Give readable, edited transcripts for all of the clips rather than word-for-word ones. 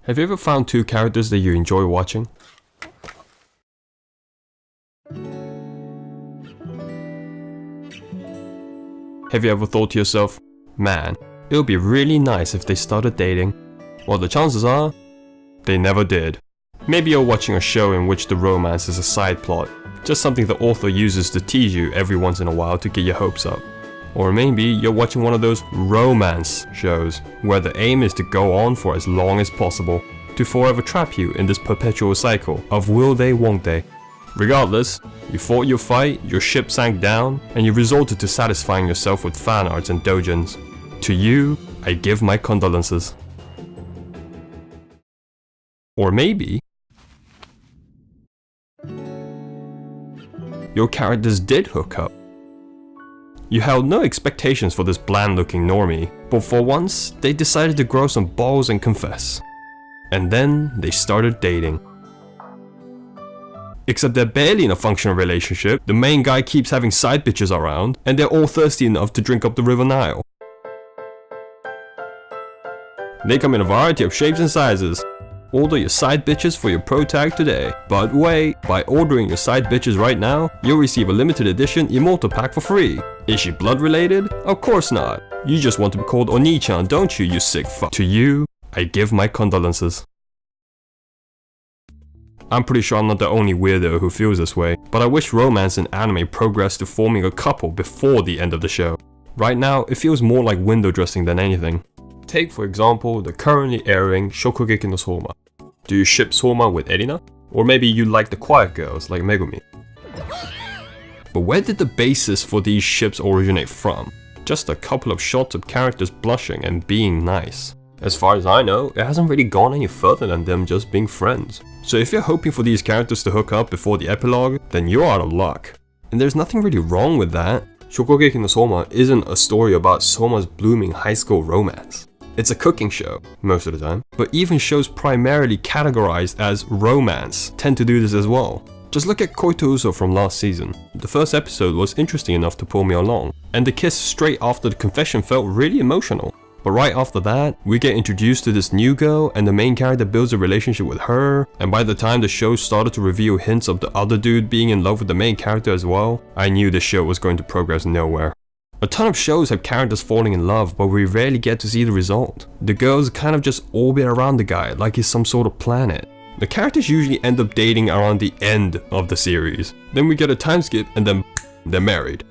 Have you ever found two characters that you enjoy watching? Have you ever thought to yourself, man, it would be really nice if they started dating? Well, the chances are, they never did. Maybe you're watching a show in which the romance is a side plot, just something the author uses to tease you every once in a while to get your hopes up. Or maybe you're watching one of those romance shows, where the aim is to go on for as long as possible, to forever trap you in this perpetual cycle of will they, won't they. Regardless, you fought your fight, your ship sank down, and you resorted to satisfying yourself with fan arts and doujins. To you, I give my condolences. Or maybe your characters did hook up. You held no expectations for this bland-looking normie, but for once, they decided to grow some balls and confess. And then they started dating. Except they're barely in a functional relationship, the main guy keeps having side bitches around, and they're all thirsty enough to drink up the River Nile. They come in a variety of shapes and sizes. Order your side bitches for your pro tag today. But wait, by ordering your side bitches right now, you'll receive a limited edition Immortal pack for free. Is she blood related? Of course not. You just want to be called Oni-chan, don't you sick fuck? To you, I give my condolences. I'm pretty sure I'm not the only weirdo who feels this way, but I wish romance in anime progressed to forming a couple before the end of the show. Right now, it feels more like window dressing than anything. Take for example the currently airing Shokugeki no Soma. Do you ship Soma with Erina? Or maybe you like the quiet girls like Megumi? But where did the basis for these ships originate from? Just a couple of shots of characters blushing and being nice. As far as I know, it hasn't really gone any further than them just being friends. So if you're hoping for these characters to hook up before the epilogue, then you're out of luck. And there's nothing really wrong with that. Shokugeki no Soma isn't a story about Soma's blooming high school romance. It's a cooking show, most of the time, but even shows primarily categorized as romance tend to do this as well. Just look at Koito Uso from last season. The first episode was interesting enough to pull me along, and the kiss straight after the confession felt really emotional. But right after that, we get introduced to this new girl, and the main character builds a relationship with her, and by the time the show started to reveal hints of the other dude being in love with the main character as well, I knew the show was going to progress nowhere. A ton of shows have characters falling in love, but we rarely get to see the result. The girls kind of just orbit around the guy like he's some sort of planet. The characters usually end up dating around the end of the series. Then we get a time skip and then they're married.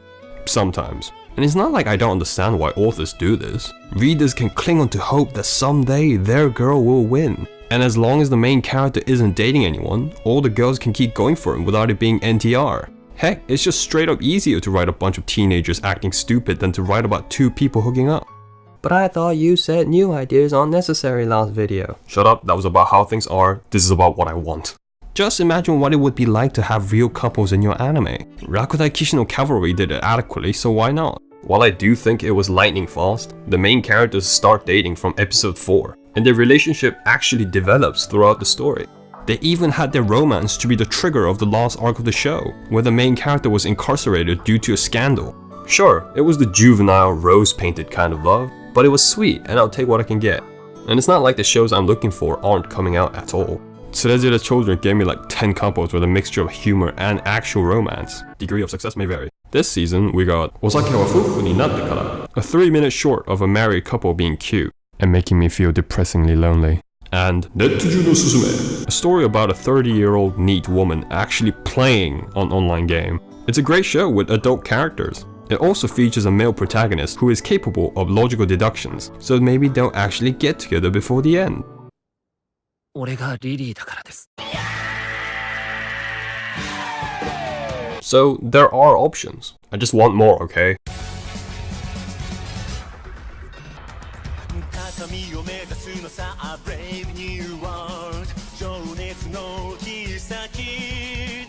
Sometimes. And it's not like I don't understand why authors do this. Readers can cling on to hope that someday their girl will win. And as long as the main character isn't dating anyone, all the girls can keep going for him without it being NTR. Heck, it's just straight up easier to write a bunch of teenagers acting stupid than to write about two people hooking up. But I thought you said new ideas aren't necessary last video. Shut up, that was about how things are, this is about what I want. Just imagine what it would be like to have real couples in your anime. Rakudai Kishi no Cavalry did it adequately, so why not? While I do think it was lightning fast, the main characters start dating from episode 4, and their relationship actually develops throughout the story. They even had their romance to be the trigger of the last arc of the show, where the main character was incarcerated due to a scandal. Sure, it was the juvenile, rose-painted kind of love, but it was sweet and I'll take what I can get. And it's not like the shows I'm looking for aren't coming out at all. Tsurezure Children gave me like 10 couples with a mixture of humor and actual romance. Degree of success may vary. This season, we got Osake wa fufu ni natte kara, a 3-minute short of a married couple being cute and making me feel depressingly lonely. And Net-Juu no Susume, a story about a 30-year-old neat woman actually playing an online game. It's a great show with adult characters. It also features a male protagonist who is capable of logical deductions, so maybe they'll actually get together before the end. So there are options. I just want more, okay? Brave new world 情熱の切り裂き